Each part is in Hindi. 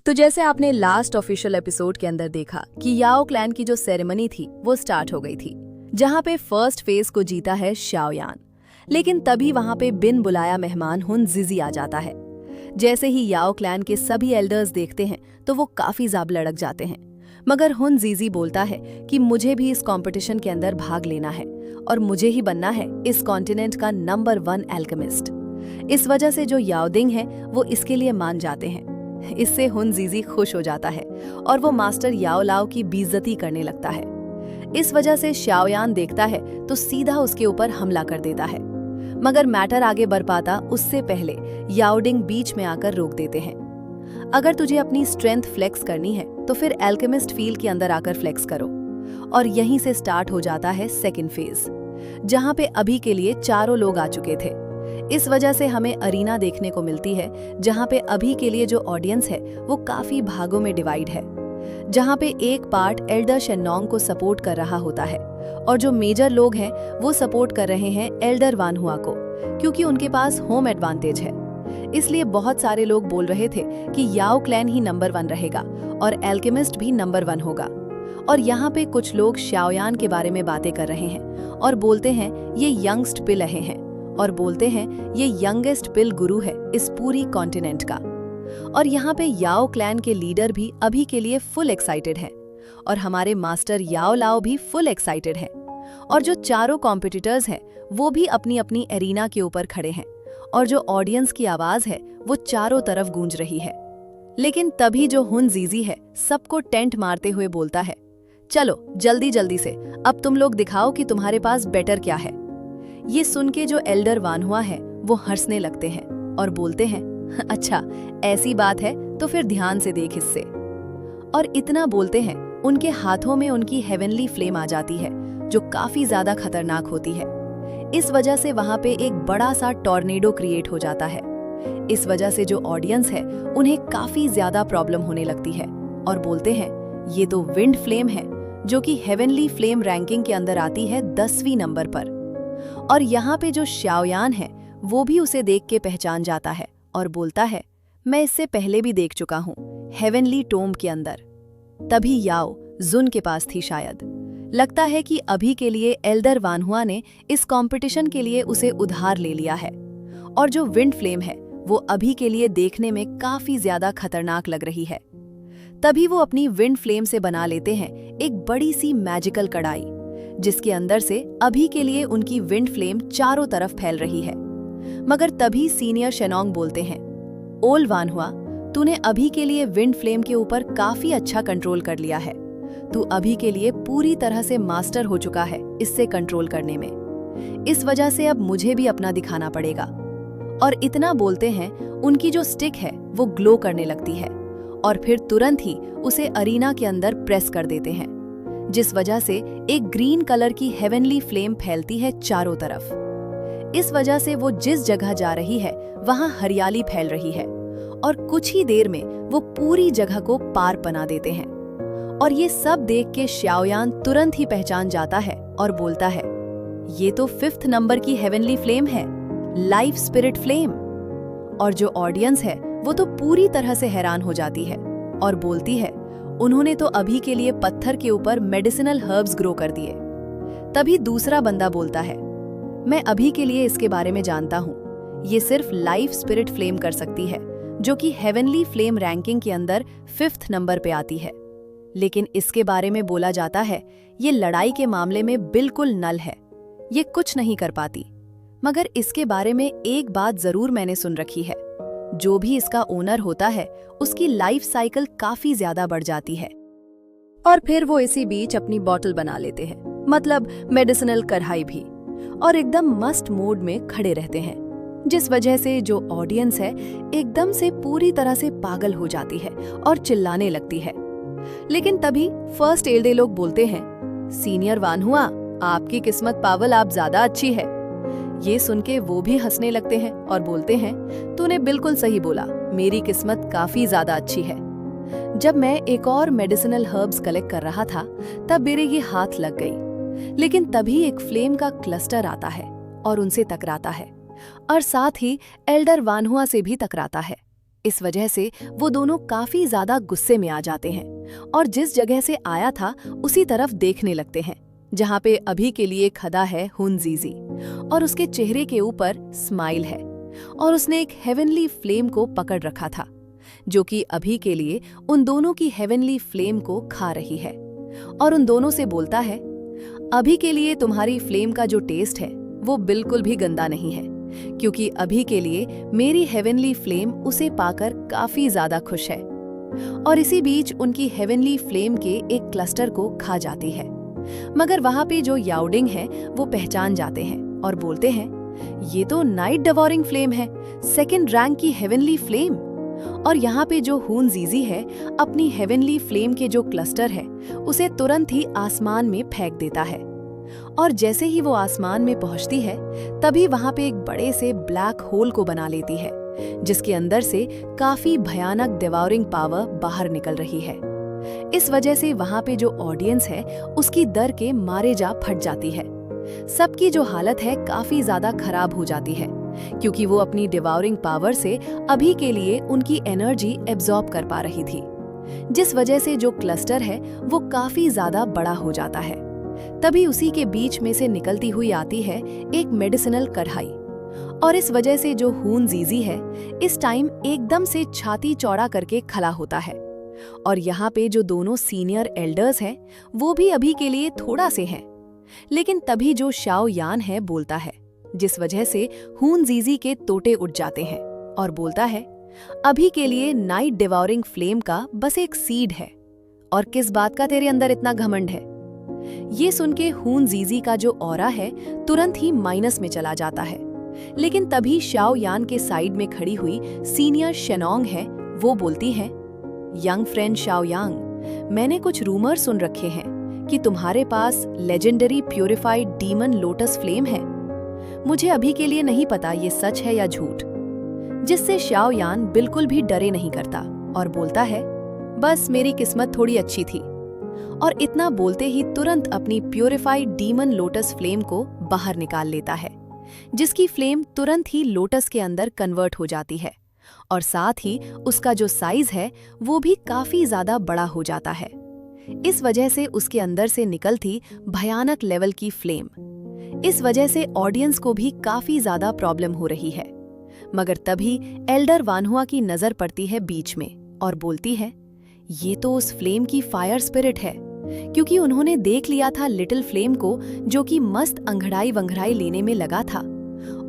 तो जैसे आपने लास्ट ऑफिशियल एपिसोड के अंदर देखा कि याओ क्लैन की जो सेरेमनी थी वो स्टार्ट हो गई थी, जहां पे फर्स्ट फेज को जीता है शाओयान। लेकिन तभी वहां पे बिन बुलाया मेहमान हुन जिजी आ जाता है। जैसे ही याओ क्लैन के सभी एल्डर्स देखते हैं तो वो काफी जाब लड़क जाते हैं, मगर हुन जिजी बोलता है कि मुझे भी इस कंपटीशन के अंदर भाग लेना है और मुझे ही बनना है इस कॉन्टिनेंट का नंबर 1 एल्केमिस्ट। इस वजह से जो याओदिंग है वो इसके लिए मान जाते हैं। इससे हुन जिजी खुश हो जाता है और वो मास्टर याओ लाओ की बेइज्जती करने लगता है। इस वजह से शाओयान देखता है तो सीधा उसके ऊपर हमला कर देता है, मगर मैटर आगे बढ़ पाता उससे पहले याओडिंग बीच में आकर रोक देते हैं। अगर तुझे अपनी स्ट्रेंथ फ्लेक्स करनी है तो फिर एल्केमिस्ट फील्ड के अंदर आकर फ्लेक्स करो। और यहीं से स्टार्ट हो जाता है सेकंड फेज, जहां पे अभी के लिए चारों लोग आ चुके थे। इस वजह से हमें अरीना देखने को मिलती है, जहां पे अभी के लिए जो ऑडियंस है वो काफी भागों में डिवाइड है, जहां पे एक पार्ट एल्डर शेन्नोंग को सपोर्ट कर रहा होता है और जो मेजर लोग हैं वो सपोर्ट कर रहे हैं एल्डर वानहुआ को, क्योंकि उनके पास होम एडवांटेज है। इसलिए बहुत सारे लोग बोल रहे थे कि याओ क्लैन ही नंबर 1 रहेगा और एल्केमिस्ट भी नंबर 1 होगा। और यहाँ पे कुछ लोग शाओयान के बारे में बातें कर रहे हैं और बोलते हैं ये यंगस्ट पिल रहे हैं, और बोलते हैं ये यंगेस्ट पिल गुरु है इस पूरी कॉन्टिनेंट का। और यहाँ पे याओ क्लैन के लीडर भी अभी के लिए फुल एक्साइटेड हैं और हमारे मास्टर याओ लाओ भी फुल एक्साइटेड हैं। और जो चारों कॉम्पिटिटर्स हैं वो भी अपनी अपनी एरिना के ऊपर खड़े हैं और जो ऑडियंस की आवाज है वो चारों तरफ गूंज रही है। लेकिन तभी जो हुन जिजी है सबको टेंट मारते हुए बोलता है, चलो जल्दी जल्दी से अब तुम लोग दिखाओ कि तुम्हारे पास बेटर क्या है। ये सुन के जो एल्डर वानहुआ है वो हंसने लगते हैं और बोलते हैं, अच्छा ऐसी बात है तो फिर ध्यान से देख इससे। और इतना बोलते हैं उनके हाथों में उनकी हेवनली फ्लेम आ जाती है जो काफी ज्यादा खतरनाक होती है। इस वजह से वहां पे एक बड़ा सा टॉर्नेडो क्रिएट हो जाता है। इस वजह से जो ऑडियंस है उन्हें काफी ज्यादा प्रॉब्लम होने लगती है और बोलते हैं ये तो विंड फ्लेम है, जो कि हेवनली फ्लेम रैंकिंग के अंदर आती है 10वीं नंबर पर। और यहाँ पे जो शाओयान है वो भी उसे देख के पहचान जाता है और बोलता है, मैं इससे पहले भी देख चुका हूँ हेवनली टोम्ब के अंदर। तभी याओ जुन के पास थी शायद। लगता है कि अभी के लिए एल्डर वानहुआ ने इस कंपटीशन के लिए उसे उधार ले लिया है। और जो विंड फ्लेम है वो अभी के लिए देखने में काफी ज्यादा खतरनाक लग रही है। तभी वो अपनी विंड फ्लेम से बना लेते हैं एक बड़ी सी मैजिकल कड़ाई, जिसके अंदर से अभी के लिए उनकी विंड फ्लेम चारों तरफ फैल रही है। मगर तभी सीनियर शेनोंग बोलते हैं, ओल वानहुआ, तूने अभी के लिए विंड फ्लेम के ऊपर काफी अच्छा कंट्रोल कर लिया है। तू अभी के लिए पूरी तरह से मास्टर हो चुका है इससे कंट्रोल करने में। इस वजह से अब मुझे भी अपना दिखाना पड़ेगा। और इतना बोलते हैं उनकी जो स्टिक है वो ग्लो करने लगती है और फिर तुरंत ही उसे अरीना के अंदर प्रेस कर देते हैं, जिस वजह से एक ग्रीन कलर की हेवनली फ्लेम फैलती है चारों तरफ। इस वजह से वो जिस जगह जा रही है वहां हरियाली फैल रही है और कुछ ही देर में वो पूरी जगह को पार बना देते हैं। और ये सब देख के शाओयान तुरंत ही पहचान जाता है और बोलता है, ये तो 5th नंबर की हेवनली फ्लेम है, लाइफ स्पिरिट फ्लेम। और जो ऑडियंस है वो तो पूरी तरह से हैरान हो जाती है और बोलती है, उन्होंने तो अभी के लिए पत्थर के ऊपर मेडिसिनल हर्ब्स ग्रो कर दिए। तभी दूसरा बंदा बोलता है, मैं अभी के लिए इसके बारे में जानता हूँ, ये सिर्फ लाइफ स्पिरिट फ्लेम कर सकती है, जो कि हेवनली फ्लेम रैंकिंग के अंदर 5th नंबर पे आती है। लेकिन इसके बारे में बोला जाता है ये लड़ाई के मामले में बिल्कुल नल है, ये कुछ नहीं कर पाती। मगर इसके बारे में एक बात जरूर मैंने सुन रखी है, जो भी इसका ओनर होता है उसकी लाइफ साइकिल काफी ज्यादा बढ़ जाती है। और फिर वो इसी बीच अपनी बॉटल बना लेते हैं, मतलब मेडिसिनल कढ़ाई भी, और एकदम मस्त मोड में खड़े रहते हैं, जिस वजह से जो ऑडियंस है एकदम से पूरी तरह से पागल हो जाती है और चिल्लाने लगती है। लेकिन तभी फर्स्ट एल्डर लोग बोलते हैं, सीनियर वानहुआ, आपकी किस्मत पावल आप ज्यादा अच्छी है। ये सुन के वो भी हंसने लगते हैं और बोलते हैं, तूने बिल्कुल सही बोला, मेरी किस्मत काफी ज्यादा अच्छी है। जब मैं एक और मेडिसिनल हर्ब्स कलेक्ट कर रहा था तब मेरे ये हाथ लग गई। लेकिन तभी एक फ्लेम का क्लस्टर आता है और उनसे टकराता है और साथ ही एल्डर वानहुआ से भी टकराता है। इस वजह से वो दोनों काफी ज्यादा गुस्से में आ जाते हैं और जिस जगह से आया था उसी तरफ देखने लगते हैं, जहाँ पे अभी के लिए खड़ा है हुनजीजी और उसके चेहरे के ऊपर स्माइल है और उसने एक हेवनली फ्लेम को पकड़ रखा था, जो कि अभी के लिए उन दोनों की हेवनली फ्लेम को खा रही है और उन दोनों से बोलता है, अभी के लिए तुम्हारी फ्लेम का जो टेस्ट है वो बिल्कुल भी गंदा नहीं है, क्योंकि अभी के लिए मेरी हेवनली फ्लेम उसे पाकर काफी ज्यादा खुश है। और इसी बीच उनकी हेवनली फ्लेम के एक क्लस्टर को खा जाती है, मगर वहां पे जो याओडिंग है वो पहचान जाते हैं और बोलते हैं, ये तो नाइट डेवोरिंग फ्लेम है, सेकंड रैंक की हेवनली फ्लेम। और यहाँ पे जो हुनजीजी है अपनी हेवनली फ्लेम के जो क्लस्टर है उसे तुरंत ही आसमान में फेंक देता है और जैसे ही वो आसमान में पहुंचती है तभी वहां पे एक बड़े से ब्लैक होल को बना लेती है, जिसके अंदर से काफी भयानक डिवोरिंग पावर बाहर निकल रही है। इस वजह से वहां पे जो ऑडियंस है उसकी डर के मारे जा फट जाती है। सबकी जो हालत है काफी ज्यादा खराब हो जाती है, क्योंकि वो अपनी डिवोरिंग पावर से अभी के लिए उनकी एनर्जी एब्जॉर्ब कर पा रही थी, जिस वजह से जो क्लस्टर है वो काफी ज्यादा बड़ा हो जाता है। तभी उसी के बीच में से निकलती हुई आती है एक मेडिसिनल कढ़ाई और इस वजह से जो हुनजीजी है इस टाइम एकदम से छाती चौड़ा करके खड़ा होता है और यहाँ पे जो दोनों सीनियर एल्डर्स हैं वो भी अभी के लिए थोड़ा से हैं। लेकिन तभी जो शाओ यान है बोलता है, जिस वजह से हुनजीजी के तोटे उठ जाते हैं और बोलता है, अभी के लिए नाइट डिवोरिंग फ्लेम का बस एक सीड है और किस बात का तेरे अंदर इतना घमंड है। ये सुन के हुनजीजी का जो ऑरा है तुरंत ही माइनस में चला जाता है। लेकिन तभी शाओ यान के साइड में खड़ी हुई सीनियर शेनोंग है, वो बोलती है, यंग फ्रेंड शाओ यांग, मैंने कुछ रूमर सुन रखे हैं कि तुम्हारे पास legendary purified demon lotus flame है। मुझे अभी के लिए नहीं पता ये सच है या झूठ। जिससे शाओ यान बिल्कुल भी डरे नहीं करता और बोलता है, बस मेरी किस्मत थोड़ी अच्छी थी। और इतना बोलते ही तुरंत अपनी प्यूरिफाइड डीमन लोटस फ्लेम को बाहर निकाल लेता है, जिसकी फ्लेम तुरंत ही लोटस के अंदर कन्वर्ट हो जाती है और साथ ही उसका जो साइज है वो भी काफी ज्यादा बड़ा हो जाता है। इस वजह से उसके अंदर से निकलती भयानक लेवल की फ्लेम, इस वजह से ऑडियंस को भी काफी ज्यादा प्रॉब्लम हो रही है। मगर तभी एल्डर वानहुआ की नजर पड़ती है बीच में और बोलती है, ये तो उस फ्लेम की फायर स्पिरिट है, क्योंकि उन्होंने देख लिया था लिटिल फ्लेम को जो कि मस्त अंगड़ाई वंगड़ाई लेने में लगा था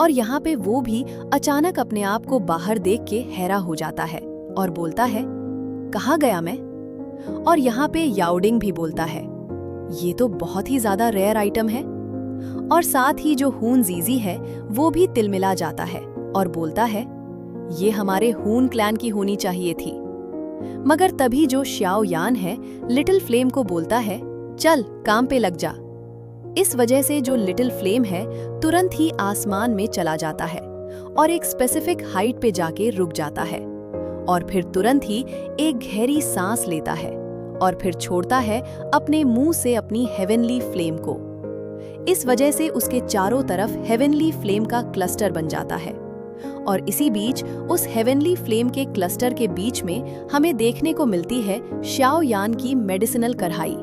और यहाँ पे वो भी अचानक अपने आप को बाहर देख के हैरा हो जाता है और बोलता है, कहाँ गया मैं। और यहाँ पे याओडिंग भी बोलता है, ये तो बहुत ही ज्यादा रेयर आइटम है। और साथ ही जो हुनजीजी है वो भी तिलमिला जाता है और बोलता है, ये हमारे हुन क्लैन की होनी चाहिए थी। मगर तभी जो शाओ यान है लिटिल फ्लेम को बोलता है, चल काम पे लग जा। इस वजह से जो लिटिल फ्लेम है तुरंत ही आसमान में चला जाता है और एक स्पेसिफिक हाइट पे जाके रुक जाता है और फिर तुरंत ही एक गहरी सांस लेता है और फिर छोड़ता है अपने मुंह से अपनी हेवनली फ्लेम को। इस वजह से उसके चारों तरफ हेवनली फ्लेम का क्लस्टर बन जाता है और इसी बीच उस हेवनली फ्लेम के क्लस्टर के बीच में हमें देखने को मिलती है शाओ यान की मेडिसिनल कढ़ाई,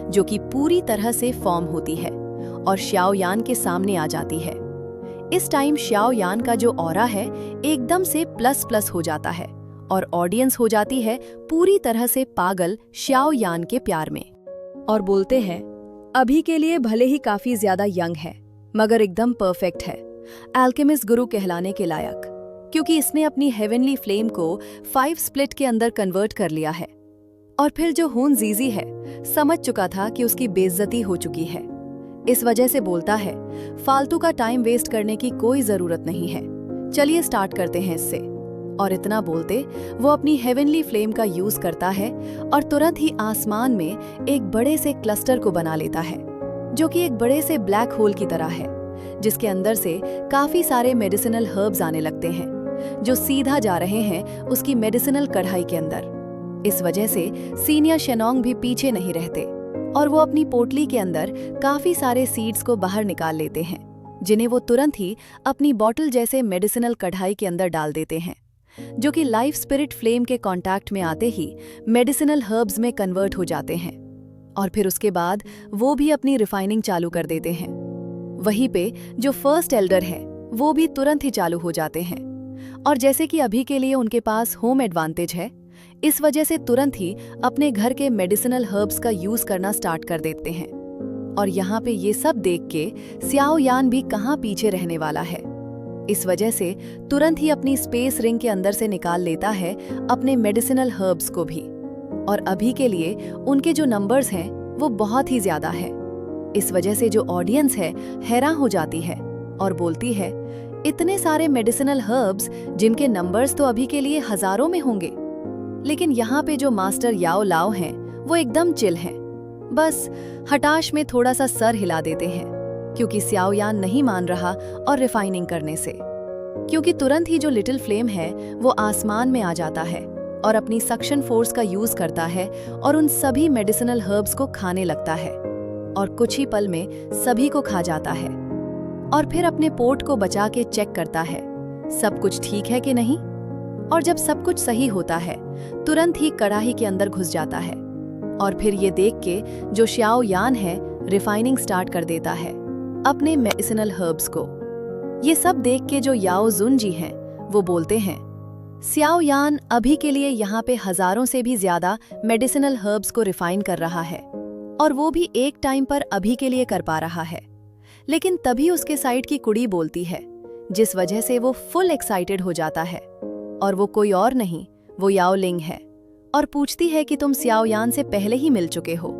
जो कि पूरी तरह से फॉर्म होती है और शाओ यान के सामने आ जाती है। इस टाइम शाओ यान का जो ऑरा है एकदम से प्लस प्लस हो जाता है और ऑडियंस हो जाती है पूरी तरह से पागल शाओ यान के प्यार में और बोलते हैं, अभी के लिए भले ही काफी ज्यादा यंग है मगर एकदम परफेक्ट है, अल्केमिस्ट गुरु कहलाने के लायक, क्योंकि इसने अपनी हेवनली फ्लेम को 5 स्प्लिट के अंदर कन्वर्ट कर लिया है। और फिर जो हुनजीजी है समझ चुका था कि उसकी बेइज्जती हो चुकी है, इस वजह से बोलता है, फालतू का टाइम वेस्ट करने की कोई जरूरत नहीं है, चलिए स्टार्ट करते हैं इससे। और इतना बोलते वो अपनी हेवनली फ्लेम का यूज करता है और तुरंत ही आसमान में एक बड़े से क्लस्टर को बना लेता है, जो कि एक बड़े से ब्लैक होल की तरह है, जिसके अंदर से काफी सारे मेडिसिनल हर्ब्स आने लगते हैं जो सीधा जा रहे हैं उसकी मेडिसिनल कढ़ाई के अंदर। इस वजह से सीनियर शेनोंग भी पीछे नहीं रहते और वो अपनी पोटली के अंदर काफी सारे सीड्स को बाहर निकाल लेते हैं, जिन्हें वो तुरंत ही अपनी बॉटल जैसे मेडिसिनल कढ़ाई के अंदर डाल देते हैं, जो कि लाइफ स्पिरिट फ्लेम के कांटेक्ट में आते ही मेडिसिनल हर्ब्स में कन्वर्ट हो जाते हैं और फिर उसके बाद वो भी अपनी रिफाइनिंग चालू कर देते हैं। वहीं पे जो फर्स्ट एल्डर है वो भी तुरंत ही चालू हो जाते हैं और जैसे कि अभी के लिए उनके पास होम एडवांटेज है, इस वजह से तुरंत ही अपने घर के मेडिसिनल हर्ब्स का यूज करना स्टार्ट कर देते हैं। और यहाँ पे ये सब देख के स्याओ यान भी कहाँ पीछे रहने वाला है। इस वजह से तुरंत ही अपनी स्पेस रिंग के अंदर से निकाल लेता है अपने मेडिसिनल हर्ब्स को भी। और अभी के लिए उनके जो नंबर्स हैं वो बहुत ही ज्यादा है। इस वजह से जो ऑडियंस है हैरान हो जाती है और बोलती है, इतने सारे मेडिसिनल हर्ब्स जिनके नंबर्स तो अभी के लिए हजारों में होंगे। लेकिन यहाँ पे जो मास्टर याओ लाओ हैं वो एकदम चिल हैं, बस हताश में थोड़ा सा सर हिला देते हैं क्योंकि स्याओ यान नहीं मान रहा और रिफाइनिंग करने से। क्योंकि तुरंत ही जो लिटिल फ्लेम है वो आसमान में आ जाता है और अपनी सक्शन फोर्स का यूज करता है और उन सभी मेडिसिनल हर्ब्स को खाने लगता है और कुछ ही पल में सभी को खा जाता है और फिर अपने पोर्ट को बचा के चेक करता है सब कुछ ठीक है कि नहीं। और जब सब कुछ सही होता है तुरंत ही कढ़ाई के अंदर घुस जाता है और फिर ये देख के जो श्याओ यान है रिफाइनिंग स्टार्ट कर देता है अपने मेडिसिनल हर्ब्स को। ये सब देख के जो याओ जुन जी हैं वो बोलते हैं, स्याओ यान अभी के लिए यहाँ पे हजारों से भी ज्यादा मेडिसिनल हर्ब्स को रिफाइन कर रहा है और वो भी एक टाइम पर अभी के लिए कर पा रहा है। लेकिन तभी उसके साइड की कुड़ी बोलती है जिस वजह से वो फुल एक्साइटेड हो जाता है और वो कोई और नहीं वो याओ लिंग है और पूछती है कि तुम स्याओ यान से पहले ही मिल चुके हो,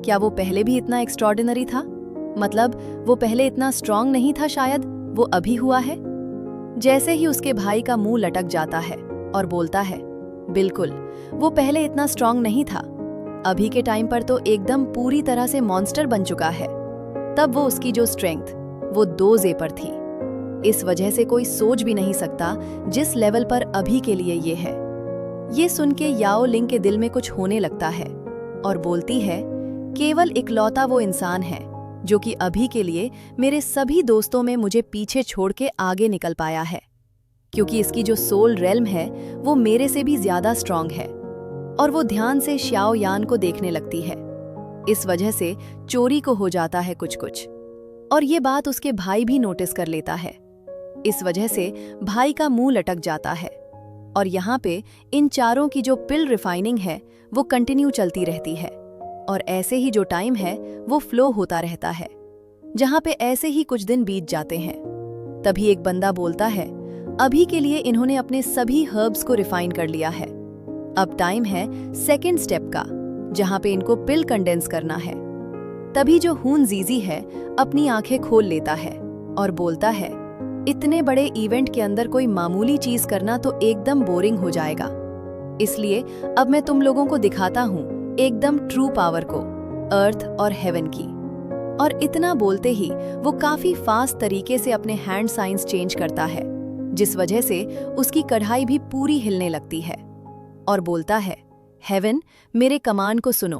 क्या वो पहले भी इतना एक्स्ट्रॉर्डिनरी था? मतलब वो पहले इतना स्ट्रांग नहीं था, शायद वो अभी हुआ है। जैसे ही उसके भाई का मुंह लटक जाता है और बोलता है, बिल्कुल वो पहले इतना स्ट्रांग नहीं था, अभी के टाइम पर तो एकदम पूरी तरह से मॉन्स्टर बन चुका है। तब वो उसकी जो स्ट्रेंथ वो 2 जे पर थी। इस वजह से कोई सोच भी नहीं सकता जिस लेवल पर अभी के लिए ये है। ये सुन के याओ लिंग के दिल में कुछ होने लगता है और बोलती है, केवल इकलौता वो इंसान है जो कि अभी के लिए मेरे सभी दोस्तों में मुझे पीछे छोड़ के आगे निकल पाया है, क्योंकि इसकी जो सोल रेल्म है वो मेरे से भी ज्यादा स्ट्रांग है। और वो ध्यान से श्याओ यान को देखने लगती है। इस वजह से चोरी को हो जाता है कुछ कुछ और ये बात उसके भाई भी नोटिस कर लेता है। इस वजह से भाई का मुंह लटक जाता है और यहाँ पे इन चारों की जो पिल रिफाइनिंग है वो कंटिन्यू चलती रहती है और ऐसे ही जो टाइम है वो फ्लो होता रहता है, जहाँ पे ऐसे ही कुछ दिन बीत जाते हैं। तभी एक बंदा बोलता है, अभी के लिए इन्होंने अपने सभी हर्ब्स को रिफाइन कर लिया है, अब टाइम है सेकेंड स्टेप का, जहाँ पे इनको पिल कंडेंस करना है। तभी जो हून जीजी है अपनी आंखें खोल लेता है और बोलता है, इतने बड़े इवेंट के अंदर कोई मामूली चीज करना तो एकदम बोरिंग हो जाएगा, इसलिए अब मैं तुम लोगों को दिखाता हूँ एकदम ट्रू पावर को, अर्थ और हेवन की। और इतना बोलते ही वो काफी फास्ट तरीके से अपने हैंड साइंस चेंज करता है, जिस वजह से उसकी कढ़ाई भी पूरी हिलने लगती है और बोलता है, हेवन मेरे कमांड को सुनो।